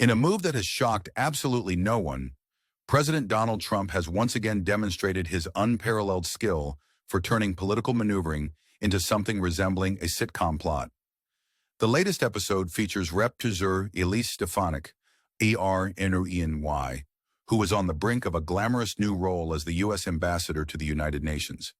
In a move that has shocked absolutely no one, President Donald Trump has once again demonstrated his unparalleled skill for turning political maneuvering into something resembling a sitcom plot. The latest episode features Rep. Elise Stefanik, ERNY, who was on the brink of a glamorous new role as the U.S. ambassador to the United Nations.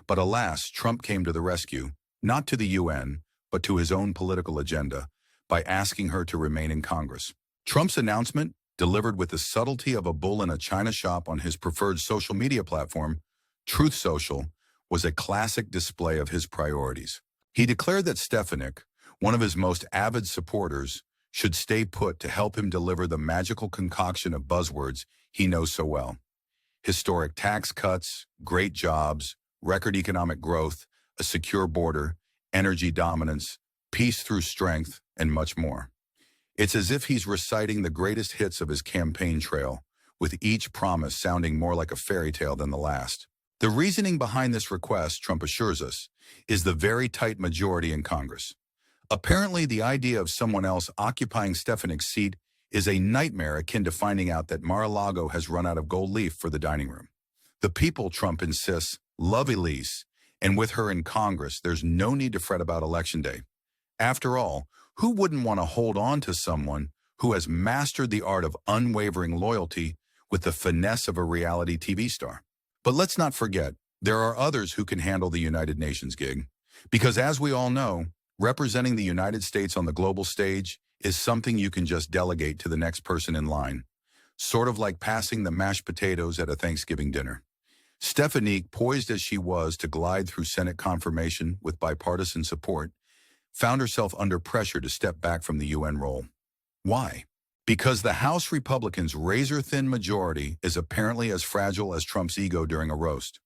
But alas, Trump came to the rescue, not to the UN, but to his own political agenda, by asking her to remain in Congress. Trump's announcement, delivered with the subtlety of a bull in a china shop on his preferred social media platform, Truth Social, was a classic display of his priorities. He declared that Stefanik, one of his most avid supporters, should stay put to help him deliver the magical concoction of buzzwords he knows so well. Historic tax cuts, great jobs, record economic growth, a secure border, energy dominance, peace through strength, and much more. It's as if he's reciting the greatest hits of his campaign trail, with each promise sounding more like a fairy tale than the last. The reasoning behind this request, Trump assures us, is the very tight majority in Congress. Apparently, the idea of someone else occupying Stefanik's seat is a nightmare akin to finding out that Mar-a-Lago has run out of gold leaf for the dining room. The people, Trump insists, love Elise, and with her in Congress, there's no need to fret about Election Day. After all, who wouldn't want to hold on to someone who has mastered the art of unwavering loyalty with the finesse of a reality TV star? But let's not forget, there are others who can handle the United Nations gig. Because as we all know, representing the United States on the global stage is something you can just delegate to the next person in line, sort of like passing the mashed potatoes at a Thanksgiving dinner. Stefanik, poised as she was to glide through Senate confirmation with bipartisan support, found herself under pressure to step back from the UN role. Why? Because the House Republicans' razor-thin majority is apparently as fragile as Trump's ego during a roast.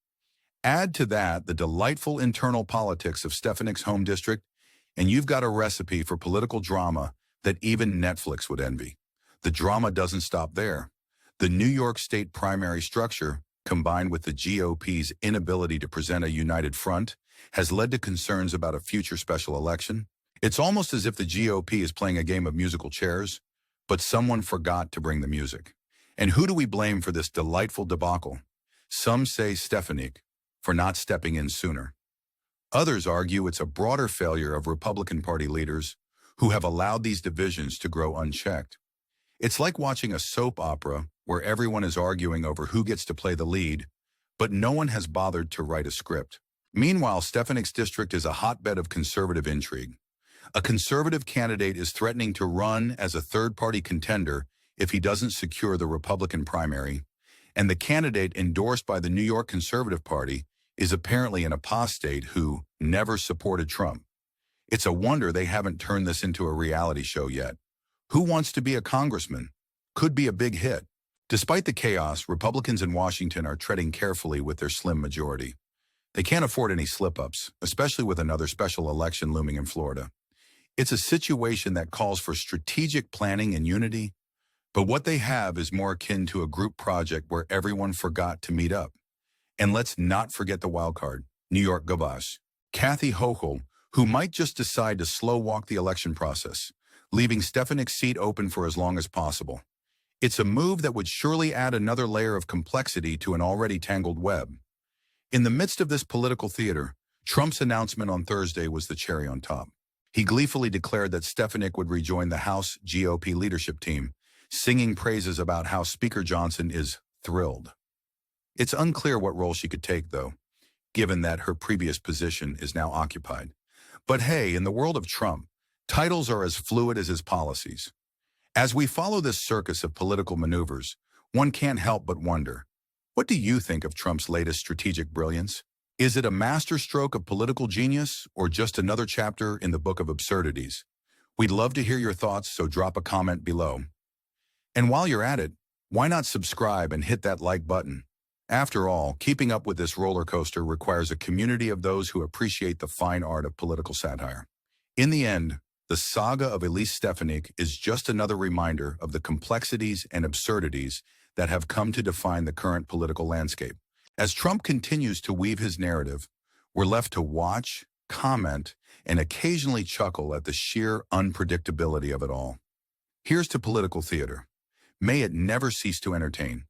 Add to that the delightful internal politics of Stefanik's home district, and you've got a recipe for political drama that even Netflix would envy. The drama doesn't stop there. The New York State primary structure, combined with the GOP's inability to present a united front, has led to concerns about a future special election. It's almost as if the GOP is playing a game of musical chairs, but someone forgot to bring the music. And who do we blame for this delightful debacle? Some say Stefanik, for not stepping in sooner. Others argue it's a broader failure of Republican Party leaders who have allowed these divisions to grow unchecked. It's like watching a soap opera where everyone is arguing over who gets to play the lead, but no one has bothered to write a script. Meanwhile, Stefanik's district is a hotbed of conservative intrigue. A conservative candidate is threatening to run as a third-party contender if he doesn't secure the Republican primary, and the candidate endorsed by the New York Conservative Party is apparently an apostate who never supported Trump. It's a wonder they haven't turned this into a reality show yet. Who Wants to Be a Congressman? Could be a big hit. Despite the chaos, Republicans in Washington are treading carefully with their slim majority. They can't afford any slip-ups, especially with another special election looming in Florida. It's a situation that calls for strategic planning and unity, but what they have is more akin to a group project where everyone forgot to meet up. And let's not forget the wild card, New York gavache, Kathy Hochul, who might just decide to slow walk the election process, leaving Stefanik's seat open for as long as possible. It's a move that would surely add another layer of complexity to an already tangled web. In the midst of this political theater, Trump's announcement on Thursday was the cherry on top. He gleefully declared that Stefanik would rejoin the House GOP leadership team, singing praises about how Speaker Johnson is thrilled. It's unclear what role she could take, though, given that her previous position is now occupied. But hey, in the world of Trump, titles are as fluid as his policies. As we follow this circus of political maneuvers, one can't help but wonder, what do you think of Trump's latest strategic brilliance? Is it a masterstroke of political genius or just another chapter in the book of absurdities? We'd love to hear your thoughts, so drop a comment below. And while you're at it, why not subscribe and hit that like button? After all, keeping up with this roller coaster requires a community of those who appreciate the fine art of political satire. In the end, the saga of Elise Stefanik is just another reminder of the complexities and absurdities that have come to define the current political landscape. As Trump continues to weave his narrative, we're left to watch, comment, and occasionally chuckle at the sheer unpredictability of it all. Here's to political theater. May it never cease to entertain.